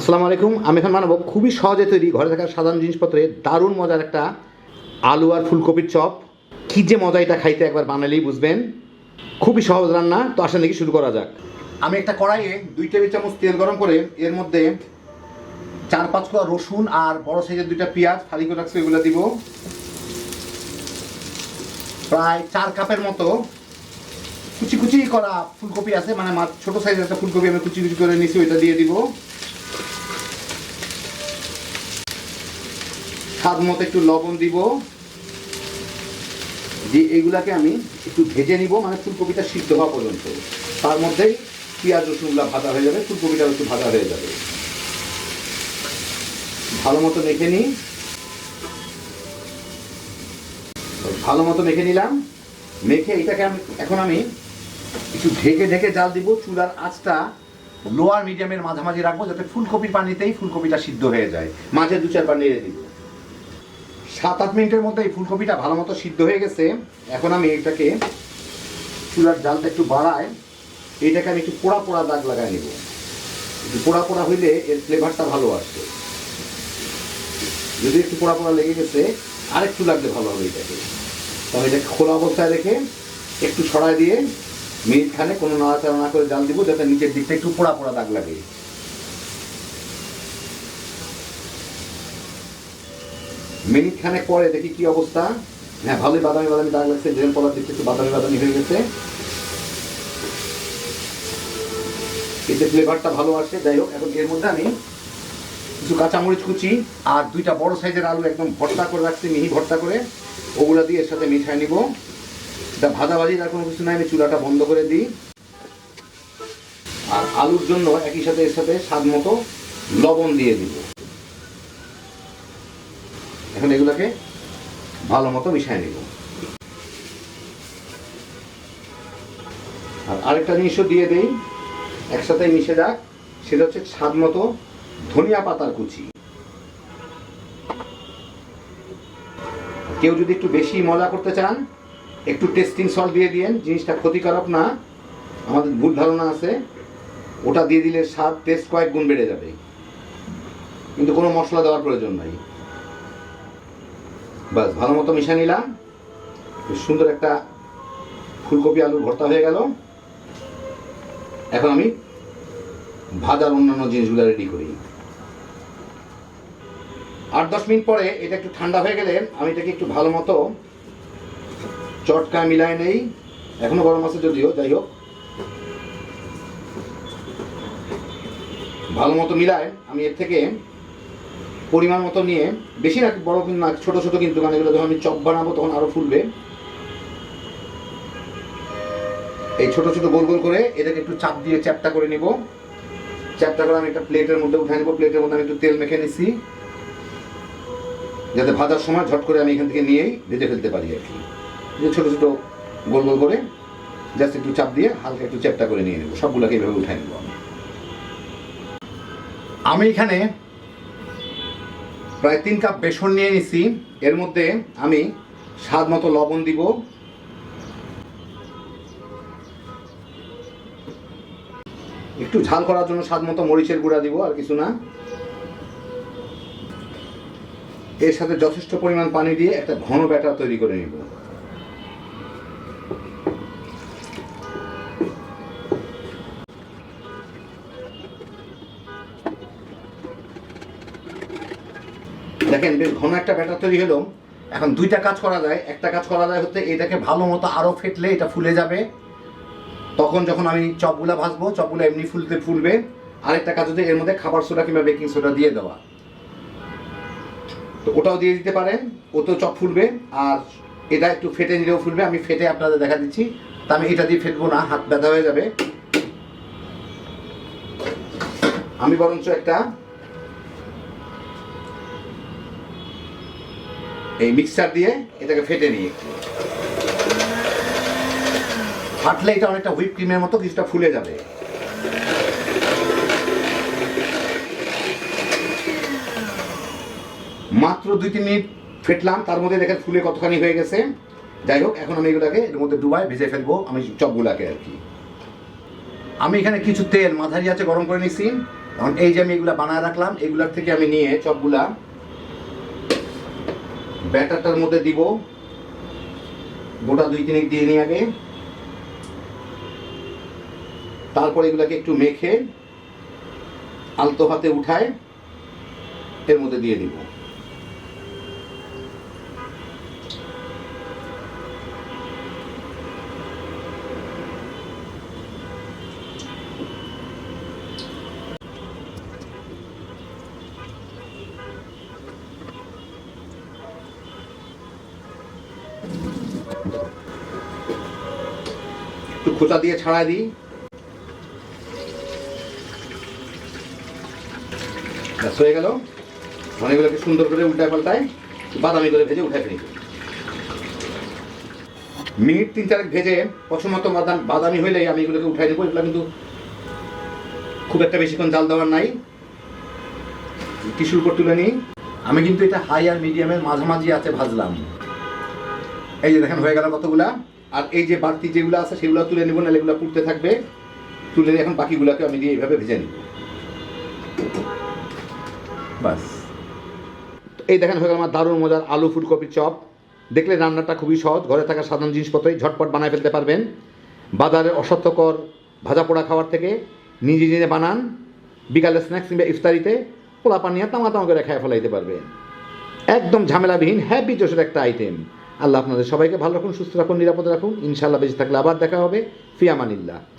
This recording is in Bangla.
আসসালামু আলাইকুম। আমি এখন বানাবো খুবই সহজে তৈরি ঘরে থাকা সাধারণ জিনিসপত্রে দারুণ মজার একটা আলু আর ফুলকপির চপ। কী যে মজা, এটা খাইতে একবার বানালেই বুঝবেন। খুবই সহজ রান্না। তো আসেন দেখি শুরু করা যাক। আমি একটা কড়াইয়ে 2 টেবিল চামচ তেল গরম করে এর মধ্যে 4-5 কোয়া রসুন আর বড় সাইজের 2টা পেঁয়াজ ফালি করে রাখছি, এগুলো দিব। প্রায় 4 কাপের মতো কুচি কুচি করা ফুলকপি আছে, মানে ছোট সাইজের একটা ফুলকপি আমি কুচি কুচি করে নিয়েছি, ওইটা দিয়ে দিব। স্বাদ মতো একটু লবণ দিব, দিয়ে এগুলাকে আমি একটু ভেজে নিব, মানে ফুলকপিটা সিদ্ধ হওয়া পর্যন্ত। তার মধ্যেই পেঁয়াজ রসুনগুলো ভাজা হয়ে যাবে, ফুলকপিটাও একটু ভাজা হয়ে যাবে। ভালো মতো মেখে নিই, ভালো মতো মেখে নিলাম। মেখে এটাকে এখন আমি একটু ঢেকে ঢেকে জাল দিব। চুলার আঁচটা লোয়ার মিডিয়ামের মাঝামাঝি রাখবো, যাতে ফুলকপির পানিতেই ফুলকপিটা সিদ্ধ হয়ে যায়। মাঝে 2-4 বার নেড়ে দিব। 7-8 মিনিটের মধ্যে এই ফুলকপিটা ভালো মতো সিদ্ধ হয়ে গেছে। এখন আমি এটাকে চুলার জালটা একটু বাড়ায় এইটাকে আমি একটু পোড়া পোড়া দাগ লাগাই নিব। একটু পোড়া পোড়া হইলে এর ফ্লেভারটা ভালো আসবে। যদি একটু পোড়া পোড়া লেগে গেছে, আরেকটু লাগলে ভালো হবে এটাকে। তো আমি এটাকে খোলা অবস্থায় রেখে একটু ছড়ায় দিয়ে মিনিট খানে কোনো নাড়াচাড়া না করে জাল দিব, যাতে নিচের দিকটা একটু পোড়া পোড়া দাগ লাগে। মিনিট খানেক পরে দেখি কি অবস্থা। হ্যাঁ, ভালোই বাদামি বাদামি দাগ লাগছে, যেন পলার দিকটা একটু বাদামি বাদামি হয়ে গেছে। এতে ফ্লেভারটা ভালো আসে। যাই হোক, এখন এর মধ্যে আমি কিছু কাঁচামরিচ কুচি আর 2টা বড় সাইজের আলু একদম ভর্তা করে রাখছি, মিহি ভর্তা করে, ওগুলো দিয়ে এর সাথে মিশাই নিব। এটা ভাজাভাজি আর কোনো কিছু নাই, আমি চুলাটা বন্ধ করে দিই। আর আলুর জন্য একই সাথে এর সাথে স্বাদ মতো লবণ দিয়ে দিব। এখন এগুলোকে ভালো মতো মিশাই নিব। আর আরেকটা জিনিসও দিয়ে দেই, একসাথে মিশে যাক। সেটা হচ্ছে স্বাদ মতো ধনিয়া পাতার কুচি। কেউ যদি একটু বেশি মজা করতে চান, একটু টেস্টিং সল্ট দিয়ে দিয়েন। জিনিসটা ক্ষতিকারক না, আমাদের ভুল ধারণা আছে। ওটা দিয়ে দিলে স্বাদ টেস্ট কয়েক গুণ বেড়ে যাবে, কিন্তু কোনো মশলা দেওয়ার প্রয়োজন নাই। বাস, ভালো মতো মিশিয়ে নিলাম। সুন্দর একটা ফুলকপি আলুর ভর্তা হয়ে গেল। এখন আমি ভাজার অন্যান্য জিনিসগুলো রেডি করি। 8-10 মিনিট পরে এটা একটু ঠান্ডা হয়ে গেলে আমি এটাকে একটু ভালো মতো চটকায় মিলাই নেই। এখনো গরম আছে যদিও, যাই হোক ভালো মতো মিলায় আমি এর থেকে পরিমাণ মতো নিয়ে, বেশি না বড় কিন্তু না, ছোট ছোট কিন্তু, কারণ এগুলো যখন আমি চপ বানাবো তখন আরো ফুলবে। এই ছোট ছোট গোল গোল করে এটাকে একটু চাপ দিয়ে চ্যাপটা করে নিব। চ্যাপটা করে আমি একটা প্লেটের মধ্যে উঠে নেব। প্লেটের মধ্যে আমি একটু তেল মেখে নিচ্ছি, যাতে ভাজার সময় ঝট করে আমি এখান থেকে নিয়েই ভেজে ফেলতে পারি আর কি। যে ছোট ছোট গোল গোল করে জাস্ট একটু চাপ দিয়ে হালকা একটু চ্যাপটা করে নিয়ে নেব। সবগুলোকে এইভাবে উঠে নেব। আমি এখানে প্রায় 3 কাপ বেসন নিয়ে নিছি। এর মধ্যে আমি স্বাদ মতো লবণ দিব, একটু ঝাল করার জন্য স্বাদ মতো মরিচের গুঁড়া দিব, আর কিছু না। এর সাথে যথেষ্ট পরিমাণ পানি দিয়ে একটা ঘন ব্যাটার তৈরি করে নিব। দেখেন, বেশ ঘন একটা ব্যাটার তৈরি হলো। এখন 2টা কাজ করা যায়। একটা কাজ করা যায় হচ্ছে এটাকে ভালো মতো আরো ফেটলে এটা ফুলে যাবে, তখন যখন আমি চপগুলা ভাজবো চপগুলো এমনি ফুলবে। আরেকটা কাজ হচ্ছে এর মধ্যে খাবার সোডা কিংবা বেকিং সোডা দিয়ে দেওয়া, তো ওটাও দিয়ে দিতে পারেন, ওতেও চপ ফুলবে। আর এটা একটু ফেটে নিলেও ফুলবে। আমি ফেটে আপনাদের দেখা দিচ্ছি। তা আমি এটা দিয়ে ফেটবো না, হাত ব্যথা হয়ে যাবে। আমি বরঞ্চ একটা এই মিক্সচার দিয়ে এটাকে ফেটে নিই। একটু ফাটলে এটা অনেকটা হুইপ ক্রিমের মতো কিছুটা ফুলে যাবে। মাত্র 2-3 মিনিট ফেটলাম, তার মধ্যে দেখেন ফুলে কতখানি হয়ে গেছে। যাই হোক, এখন আমি এগুলোকে এর মধ্যে ডুবায় ভেজে ফেলবো, আমি চপগুলাকে আর কি। আমি এখানে কিছু তেল মাঝারি আছে গরম করে নিচ্ছি। এখন এই যে আমি এগুলা বানায় রাখলাম, এগুলার থেকে আমি নিয়ে চপগুলা ব্যাটারটার মধ্যে দিব। গোটা 2-3 দিয়ে নিই আগে, তারপর এগুলাকে একটু মেখে আলতো হাতে উঠায় এর মধ্যে দিয়ে দিব। একটু খোঁচা দিয়ে ছাড়াই দিই। হয়ে গেল। অনেকগুলোকে সুন্দর করে উল্টায় পাল্টায় বাদামি করে ভেজে উঠায় ফেলি। মিনিট 3-4 ভেজে পছন্দ বাদামি হইলেই আমি এগুলোকে উঠাই দেবো। এগুলো কিন্তু খুব একটা বেশিক্ষণ জাল দেওয়ার নাই। টিস্যুর উপর তুলে নিই। আমি কিন্তু এটা হাই আর মিডিয়ামের মাঝামাঝি আছে ভাজলাম। এই যে দেখেন হয়ে গেল কতগুলা। আর এই যে বাড়তি যেগুলো আছে সেগুলো তুলে নেবো, নাহলে এগুলো পুড়তে থাকবে। তুলে নিয়ে এখন বাকিগুলোকে আমি দিয়ে এইভাবে ভেজে নিব। বাস, এই দেখেন হয়ে গেল আমার দারুণ মজার আলু ফুলকপির চপ। দেখলে রান্নাটা খুবই সহজ, ঘরে থাকা সাধারণ জিনিসপত্রই ঝটপট বানায় ফেলতে পারবেন। বাজারের অস্বাস্থ্যকর ভাজা পোড়া খাওয়ার থেকে নিজে নিজে বানান, বিকালে স্ন্যাক্স কিংবা ইফতারিতে পোলা পানিয়া তামা করে খেয়ে ফেলাইতে পারবেন। একদম ঝামেলাবিহীন হ্যাপি জোশের একটা আইটেম। আল্লাহ আপনাদের সবাইকে ভালো রাখুন, সুস্থ রাখুন, নিরাপদে রাখুন। ইনশাআল্লাহ বেঁচে থাকলে আবার দেখা হবে। ফি আমানিল্লাহ।